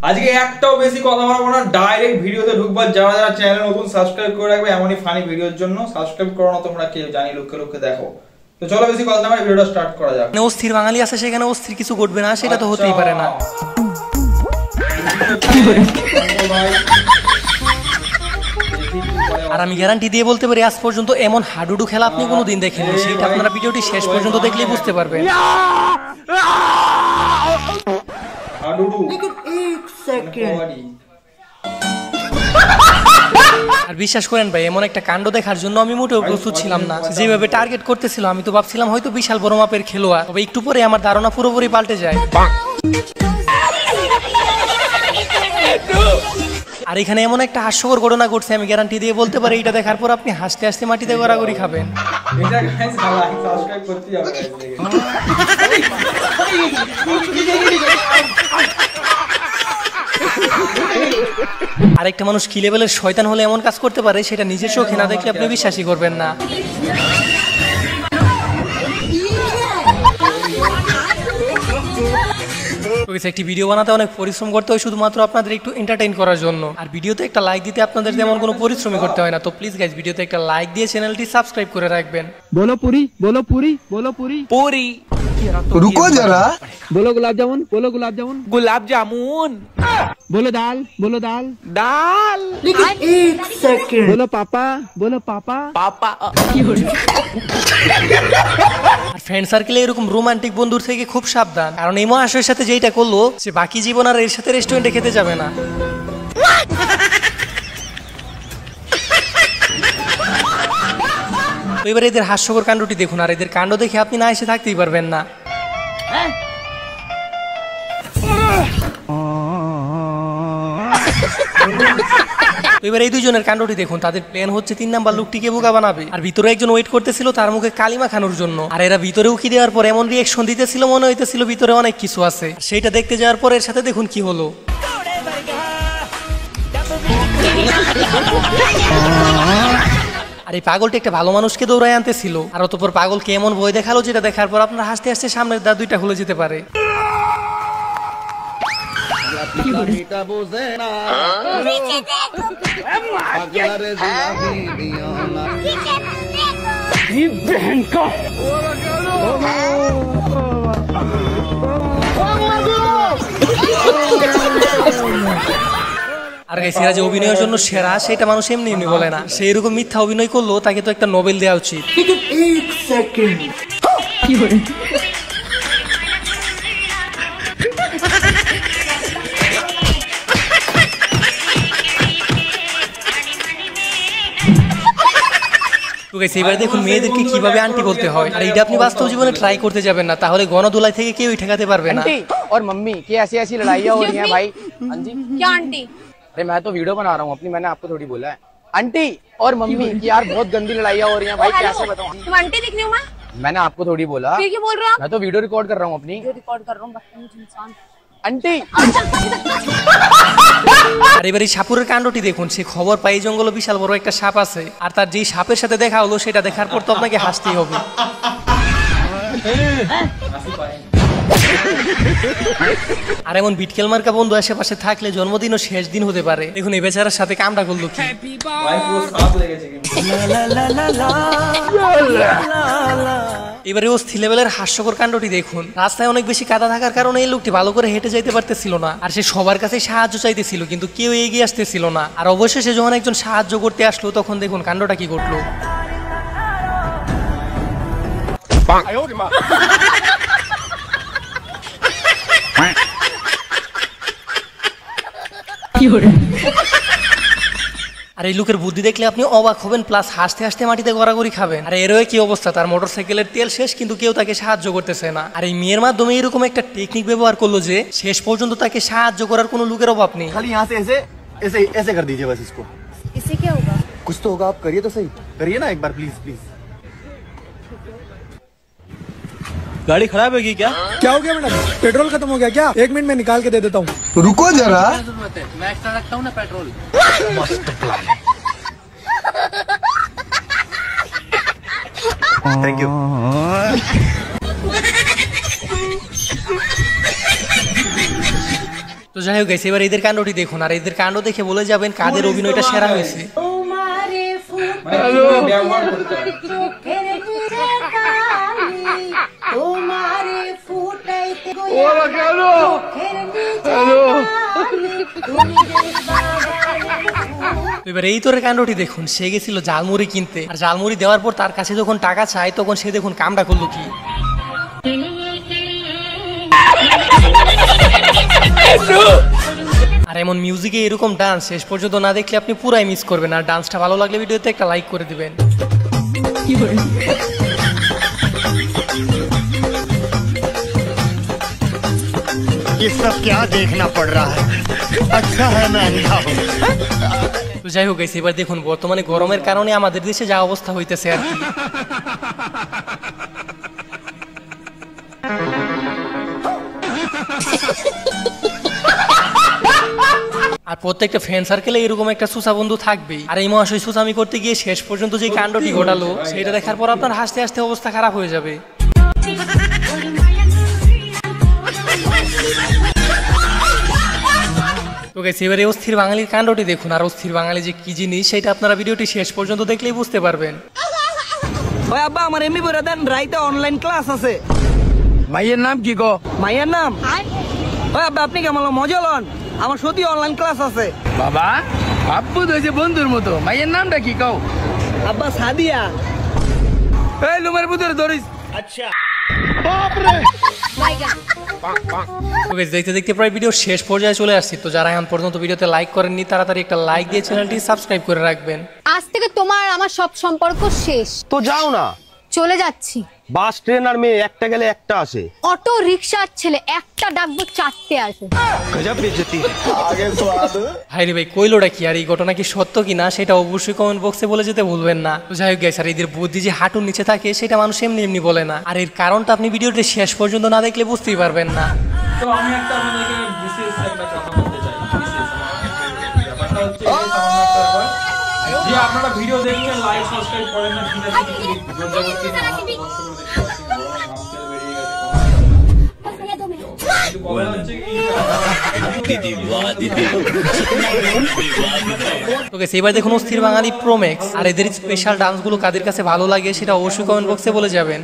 আজকে একটাও বেশি কথা বলবো না, ডাইরেক্ট ভিডিওতে ঢুকবার। যারা যারা চ্যানেল নতুন সাবস্ক্রাইব করে রাখবে এমনই ফানি ভিডিওর জন্য। সাবস্ক্রাইব করো না তোমরা, কেউ জানি লোকে লোকে দেখো। তো চলো বেশি কথা না বলে ভিডিওটা স্টার্ট করা যাক। অস্থির বাঙালি আছে, সেখানে অস্থির কিছু ঘটবে না, সেটা তো হতেই পারে না। আর আমি গ্যারান্টি দিয়ে বলতে পারি আজ পর্যন্ত এমন হাডুডু খেলা আপনি কোনোদিন দেখেননি। সেটা আপনারা ভিডিওটি শেষ পর্যন্ত দেখলেই বুঝতে পারবেন। আর বিশ্বাস করেন ভাই, এমন একটা কাণ্ড দেখার জন্য আমি মোটেও প্রস্তুত ছিলাম না। যেভাবে টার্গেট করতেছিল আমি তো ভাবছিলাম হয়তো বিশাল বড় মাপের খেলোয়াড়, তবে একটু পরে আমার ধারণা পুরোপুরি পাল্টে যায়। আর এখানে এমন একটা হাস্যকর ঘটনা ঘটছে, আমি গ্যারান্টি দিয়ে বলতে পারি এটা দেখার পর আপনি হাসতে হাসতে মাটিতে গড়াগড়ি খাবেন। আরেকটা মানুষ কি লেভেলের শয়তান হলে এমন কাজ করতে পারে সেটা নিজের চোখে না দেখলে আপনি বিশ্বাসই করবেন না। একটি ভিডিও বানাতে অনেক পরিশ্রম করতে হয় শুধুমাত্র আপনাদের একটু এন্টারটেইন করার জন্য। আর ভিডিওতে একটা লাইক দিতে আপনাদের তেমন কোনো পরিশ্রমই করতে হয় না। তো প্লিজ গাইস, ভিডিওতে একটা লাইক দিয়ে চ্যানেলটি সাবস্ক্রাইব করে রাখবেন। बोलो पूरी, बोलो पूरी, बोलो पूरी, पूरी। रुको जरा, बोलो गुलाब जामुन, बोलो गुलाब जामुन, गुलाब जामुन। बोलो दाल, बोलो दाल, दाल। लेकिन एक सेकंड, बोलो पापा, बोलो पापा, पापा। আর ফ্রেন্ড সার্কেলে এরকম রোমান্টিক বন্ধুর থেকে খুব সাবধান, কারণ এই মহাশয়ের সাথে যেটা করলো সে বাকি জীবন আর এর সাথে রেস্টুরেন্টে খেতে যাবে না। তো এবার এদের হাস্যকর কাণ্ডটি দেখুন, আর এদের কাণ্ড দেখে আপনি না এসে থাকতেই পারবেন না। এবার এই দুইজনের কাণ্ডটি দেখুন, তাদের প্ল্যান হচ্ছে 3 নাম্বার লোকটিকে বোকা বানাবে। আর ভিতরে একজন ওয়েট করতেছিল তার মুখে কালিমা খানোর জন্য। আর এরা ভিতরে উকি দেওয়ার পর এমন রিয়েকশন দিতেছিল মনে হইতেছিল ভিতরে অনেক কিছু আছে। সেইটা দেখতে যাওয়ার পর এর সাথে দেখুন কি হলো। আর এই পাগলটি একটা ভালো মানুষকে দৌড়ায় আনতেছিল, আর অতঃপর পাগলকে এমন ভয় দেখালো যেটা দেখার পর আপনার হাসতে হাসতে সামনের দাঁত দুইটা খুলে যেতে পারে। আর গাইস, এরা যে অভিনয়ের জন্য সেরা সেটা মানুষ এমনি এমনি বলে না। সে এরকম মিথ্যা অভিনয় করলো তাকে তো একটা নোবেল দেওয়া উচিত। এবার দেখুন মেয়েদেরকে কিভাবে আন্টি বলতে হয়। আর এটা আপনি বাস্তব জীবনে ট্রাই করতে যাবেন না, তাহলে গণদোলাই থেকে কেউই ঠেকাতে পারবে না। और मम्मी की ऐसी ऐसी लड़ाइयाँ हो रही हैं भाई। हाँ जी, क्या आंटी? अरे मैं तो वीडियो बना रहा हूँ अपनी, मैंने आपको थोड़ी बोला है। आंटी और मम्मी की यार बहुत गंदी लड़ाइयाँ हो रही हैं भाई, कैसे बताऊँ? तुम आंटी दिख रही हो? मैंने आपको थोड़ी बोला। फिर क्यों बोल रहे हो आप? मैं तो वीडियो रिकॉर्ड कर रहा हूँ अपनी। रिकॉर्ड कर रहा हूँ, बदतमीज इंसान। आंटी আর এবার এই সাপুরের কাণ্ডটি দেখুন। সে খবর পাই জঙ্গলে বিশাল বড় একটা সাপ আছে, আর তার যেই সাপের সাথে দেখা হলো সেটা দেখার পর তো আপনাকে হাসতেই হবে। আর এমন বিটকেল মার্কা বন্ধু আশেপাশে থাকলে জন্মদিনও শেষ দিন হতে পারে। দেখুন এই বেচারার সাথে কামটা করলো কি। এবারে অস্থির লেভেলের হাস্যকর কাণ্ডটি দেখুন। রাস্তায় অনেক বেশি কাদা থাকার কারণে এই লোকটি ভালো করে হেঁটে যাইতে পারতেছিল না, আর সে সবার কাছে সাহায্য চাইতেছিল কিন্তু কেউ এগিয়ে আসতেছিল না। আর অবশেষে যখন একজন সাহায্য করতে আসলো তখন দেখুন কাণ্ডটা কি ঘটলো। আর এই লোকের বুদ্ধি দেখলে আপনি অবাক হবেন, প্লাস হাসতে হাসতে মাটিতে গড়াগড়ি খাবেন। আর এরও কি অবস্থা, তার মোটরসাইকেলের তেল শেষ কিন্তু কেউ তাকে সাহায্য করতেছে না। আর এই মেয়ের মাধ্যমে এরকম একটা টেকনিক ব্যবহার করলো যে শেষ পর্যন্ত তাকে সাহায্য করার কোনো লোকের অভাব নেই। खाली यहाँ से ऐसे ऐसे ऐसे कर दीजिए बस इसको। इससे क्या होगा? कुछ तो होगा, आप करिए तो सही, करिए ना एक बार प्लीज प्लीज। गाड़ी खराब है क्या? क्या हो गया मैडम? पेट्रोल खत्म हो गया क्या? 1 मिनट में निकाल के दे देता हूँ। रुको जरा, मैं एक्स्ट्रा रखता हूँ ना पेट्रोल। मस्त प्लान। Thank you. তো যাই হোক গাইস, এবার এদের কাণ্ডটি দেখুন, আর এদের কাণ্ড দেখে বলে যাবেন কাদের অভিনয়টা সেরা হয়েছে। ব্যবহার করতে হয়। এবার এই তোর কাণ্ডটি দেখুন, সে গেছিল জালমুড়ি কিনতে, আর জালমুড়ি দেওয়ার পর তার কাছে যখন টাকা চায় তখন সে দেখুন কামটা করলো কি। আর এমন মিউজিকে এরকম ডান্স শেষ পর্যন্ত না দেখলে আপনি পুরাই মিস করবেন। আর ডান্সটা ভালো লাগলে ভিডিওতে একটা লাইক করে দিবেন। ये सब क्या देखना पड़ रहा है अच्छा है मैं अंधा हूँ তো যাই হোক গাইস, এবার দেখুন বর্তমানে গরমের কারণে আমাদের দেশে যা অবস্থা হইতেছে আর কি। আর প্রত্যেকটা ফ্রেন্ড সার্কেলে এরকম একটা সুসা বন্ধু থাকবেই। আর এই মহাশয় সুসামি করতে গিয়ে শেষ পর্যন্ত যে কাণ্ডটি ঘটালো সেটা দেখার পর আপনার হাসতে হাসতে অবস্থা খারাপ হয়ে যাবে। তো গাইস, এবারে অস্থির বাঙালির কাণ্ডটি দেখুন, আর অস্থির বাঙালি যে কি জিনিস সেটা আপনারা ভিডিওটি শেষ পর্যন্ত দেখলেই বুঝতে পারবেন। ওই আব্বা আমার এমনি বলে দেন রাইতে অনলাইন ক্লাস আছে। মাইয়ের নাম কি গো? মাইয়ার নাম? ওই আব্বা আপনি কেমন মজা লন, আমার সত্যি অনলাইন ক্লাস আছে। বাবা আব্বু তো বন্ধুর মতো, মাইয়ের নামটা কি কও? আব্বা সাদিয়া। এই লুমের ভিতরে ধরিস। তো গাইস, দেখতে দেখতে প্রায় ভিডিও শেষ পর্যায়ে চলে আসছি। তো যারা এখন পর্যন্ত ভিডিওতে লাইক করেননি তাড়াতাড়ি একটা লাইক দিয়ে চ্যানেলটি সাবস্ক্রাইব করে রাখবেন। আজ থেকে তোমার আমার সব সম্পর্ক শেষ। তো যাও না, চলে যাচ্ছি। বাস ট্রেন আর মেয়ে একটা গেলে একটা আসে। অটো রিক্সার ছেলে একটা ডাকবো চারটে আসে। গজব বেইজ্জতি ভাই রে ভাই, কইলোটা কি আর এই ঘটনা কি সত্য কিনা সেটা অবশ্যই কমেন্ট বক্সে বলে যেতে ভুলবেন না। তো যাই হোক গাইস, আর এদের বুদ্ধি যে হাঁটুর নিচে থাকে সেটা মানুষ এমনি এমনি বলে না। আর এর কারণটা আপনি ভিডিওটি শেষ পর্যন্ত না দেখলে বুঝতেই পারবেন না। তো আমি একটা আপনাদেরকে বিশেষ একটা কথা বলতে চাই। ব্যাপারটা হচ্ছে এই সামান্য একটা ব্যাপার যে আপনারা ভিডিও দেখছেন লাইক সাবস্ক্রাইব করেন না, ঠিক আছে, কিন্তু জবরদস্তি না কষ্ট করে দেখতে পাচ্ছি, বেরিয়ে গেছে কথা হচ্ছে কি। তো গাইস, এবার দেখুন অস্থির বাঙালি প্রোম্যাক্স, আর এদের স্পেশাল ডান্সগুলো কাদের কাছে ভালো লাগে সেটা অবশ্যই কমেন্ট বক্সে বলে যাবেন।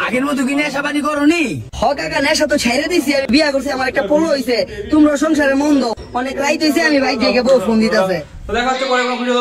আগের মতো কি নেশা পানি করনি? হ কাকা, নেশা তো ছেড়ে দিছি, আমি বিয়া করছি, আমার একটা পোলো হইছে, তোমরা সংসারে মন্দ, অনেক রাইত হইছে, আমি ভাই থেকে বউ ফোন দিতেছে। তো দেখা হচ্ছে পরে কোনো ভিডিও।